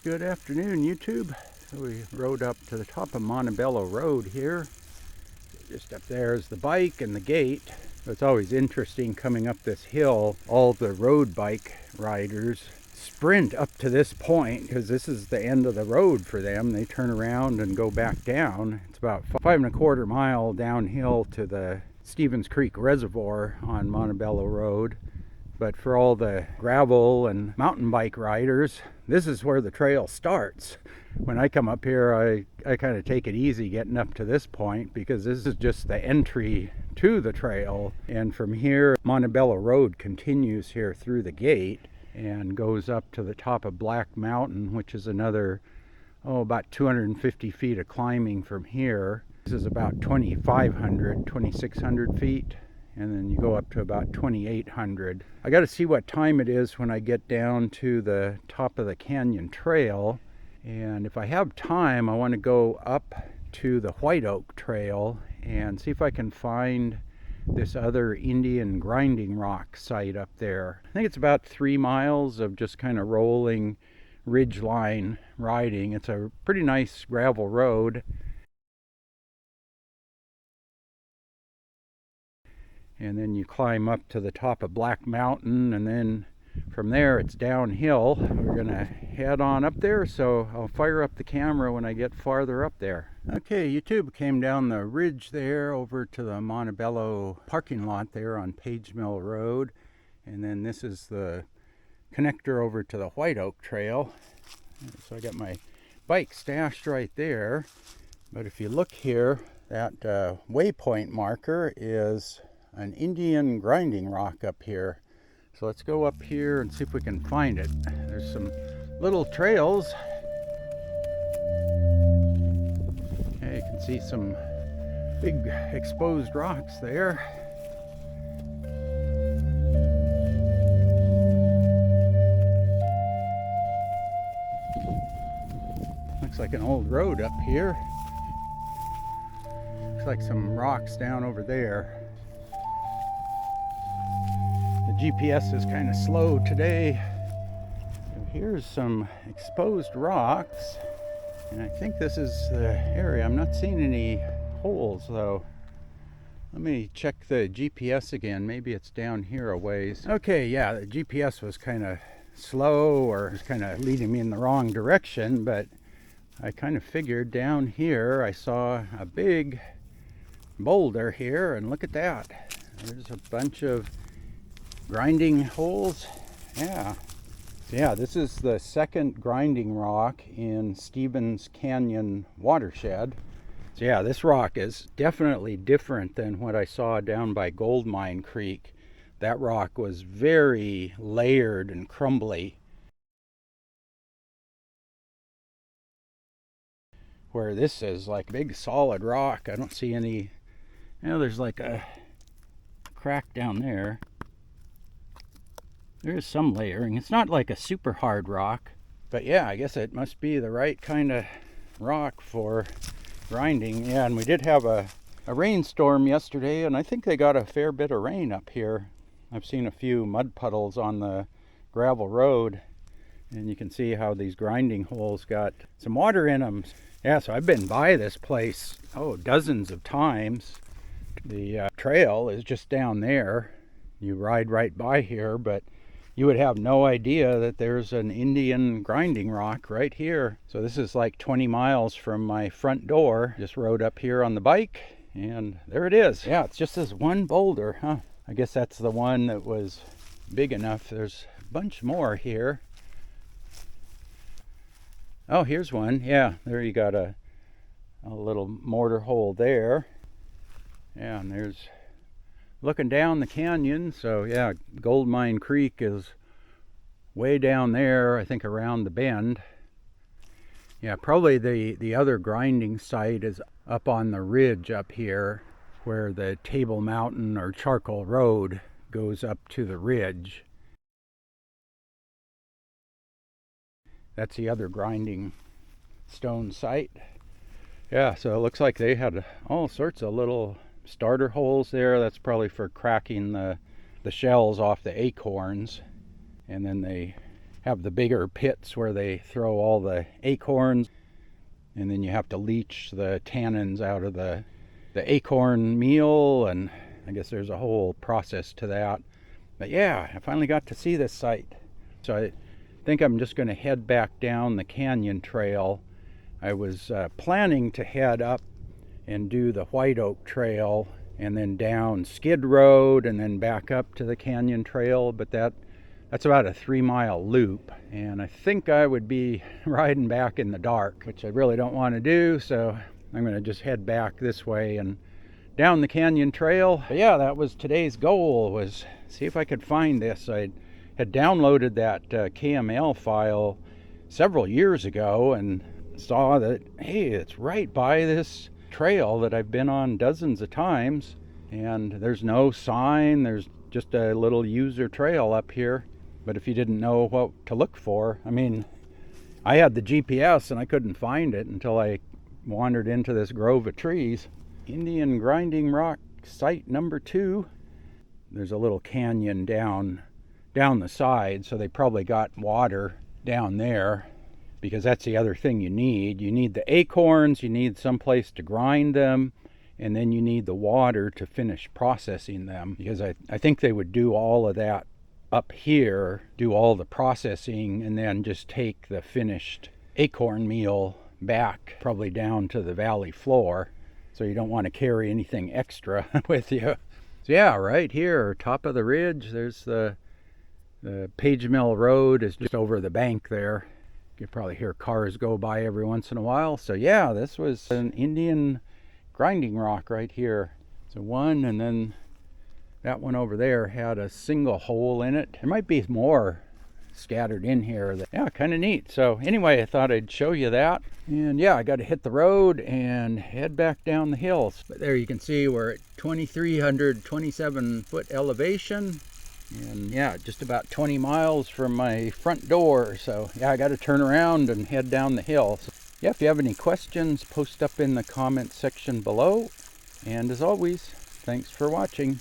Good afternoon, YouTube. So we rode up to the top of Montebello Road here. Just up there is the bike and the gate. So it's always interesting coming up this hill. All the road bike riders sprint up to this point because this is the end of the road for them. They turn around and go back down. It's about 5.25 miles downhill to the Stevens Creek Reservoir on Montebello Road. But for all the gravel and mountain bike riders, this is where the trail starts. When I come up here, I kind of take it easy getting up to this point because this is just the entry to the trail. And from here, Montebello Road continues here through the gate and goes up to the top of Black Mtn, which is another, about 250 feet of climbing from here. This is about 2,600 feet. And then you go up to about 2,800. I got to see what time it is when I get down to the top of the canyon trail. And if I have time, I want to go up to the White Oak Trail and see if I can find this other Indian grinding rock site up there. I think it's about 3 miles of just kind of rolling ridge line riding. It's a pretty nice gravel road. And then you climb up to the top of Black Mtn, and then from there it's downhill. We're gonna head on up there, so I'll fire up the camera when I get farther up there. Okay, YouTube, came down the ridge there over to the Montebello parking lot there on Page Mill Road, and then this is the connector over to the White Oak Trail. So I got my bike stashed right there, but if you look here, that waypoint marker is an Indian grinding rock up here. So let's go up here and see if we can find it. There's some little trails. Yeah, you can see some big exposed rocks there. Looks like an old road up here. Looks like some rocks down over there. GPS is kind of slow today. So here's some exposed rocks, and I think this is the area. I'm not seeing any holes though. Let me check the GPS again. Maybe it's down here a ways. Okay, yeah, the GPS was kind of slow, or was kind of leading me in the wrong direction, but I kind of figured down here I saw a big boulder here, and look at that. There's a bunch of grinding holes. Yeah, this is the second grinding rock in Stevens Canyon watershed. So yeah, this rock is definitely different than what I saw down by Goldmine Creek. That rock was very layered and crumbly, where this is like big solid rock. I don't see any, there's like a crack down there. There is some layering. It's not like a super hard rock, but yeah, I guess it must be the right kind of rock for grinding. Yeah, and we did have a rainstorm yesterday, and I think they got a fair bit of rain up here. I've seen a few mud puddles on the gravel road, and you can see how these grinding holes got some water in them. Yeah, so I've been by this place, dozens of times. The trail is just down there. You ride right by here, but you would have no idea that there's an Indian grinding rock right here. So this is like 20 miles from my front door. Just rode up here on the bike, and there it is. Yeah, it's just this one boulder, huh? I guess that's the one that was big enough. There's a bunch more here. Oh, here's one. Yeah, there you got a little mortar hole there. Yeah, and there's looking down the canyon. So yeah, Goldmine Creek is way down there, I think around the bend. Yeah, probably the other grinding site is up on the ridge up here where the Table Mountain or Charcoal Road goes up to the ridge. That's the other grinding stone site. Yeah, so it looks like they had all sorts of little starter holes there. That's probably for cracking the shells off the acorns. And then they have the bigger pits where they throw all the acorns, and then you have to leach the tannins out of the acorn meal, and I guess there's a whole process to that. But yeah, I finally got to see this site. So I think I'm just going to head back down the canyon trail. I was planning to head up and do the White Oak Trail and then down Skid Road and then back up to the canyon trail, but that's about a 3-mile loop, and I think I would be riding back in the dark, which I really don't want to do, so I'm going to just head back this way and down the canyon trail. But yeah, that was today's goal, was see if I could find this. I had downloaded that KML file several years ago and saw that, hey, it's right by this trail that I've been on dozens of times, and there's no sign, there's just a little user trail up here. But if you didn't know what to look for, I mean, I had the GPS and I couldn't find it until I wandered into this grove of trees. Indian Grinding Rock site number 2. There's a little canyon down the side, so they probably got water down there, because that's the other thing you need. You need the acorns, you need some place to grind them, and then you need the water to finish processing them, because I think they would do all of that up here, do all the processing, and then just take the finished acorn meal back probably down to the valley floor, so you don't want to carry anything extra with you. So yeah, right here, top of the ridge, there's the Page Mill Road is just over the bank there. You probably hear cars go by every once in a while. So yeah, this was an Indian grinding rock right here. So one, and then that one over there had a single hole in it. There might be more scattered in here. Yeah, kind of neat. So anyway, I thought I'd show you that. And yeah, I got to hit the road and head back down the hills. But there you can see we're at 2,327 foot elevation. And yeah, just about 20 miles from my front door. So yeah, I got to turn around and head down the hill. So, yeah, if you have any questions, post up in the comment section below. And as always, thanks for watching.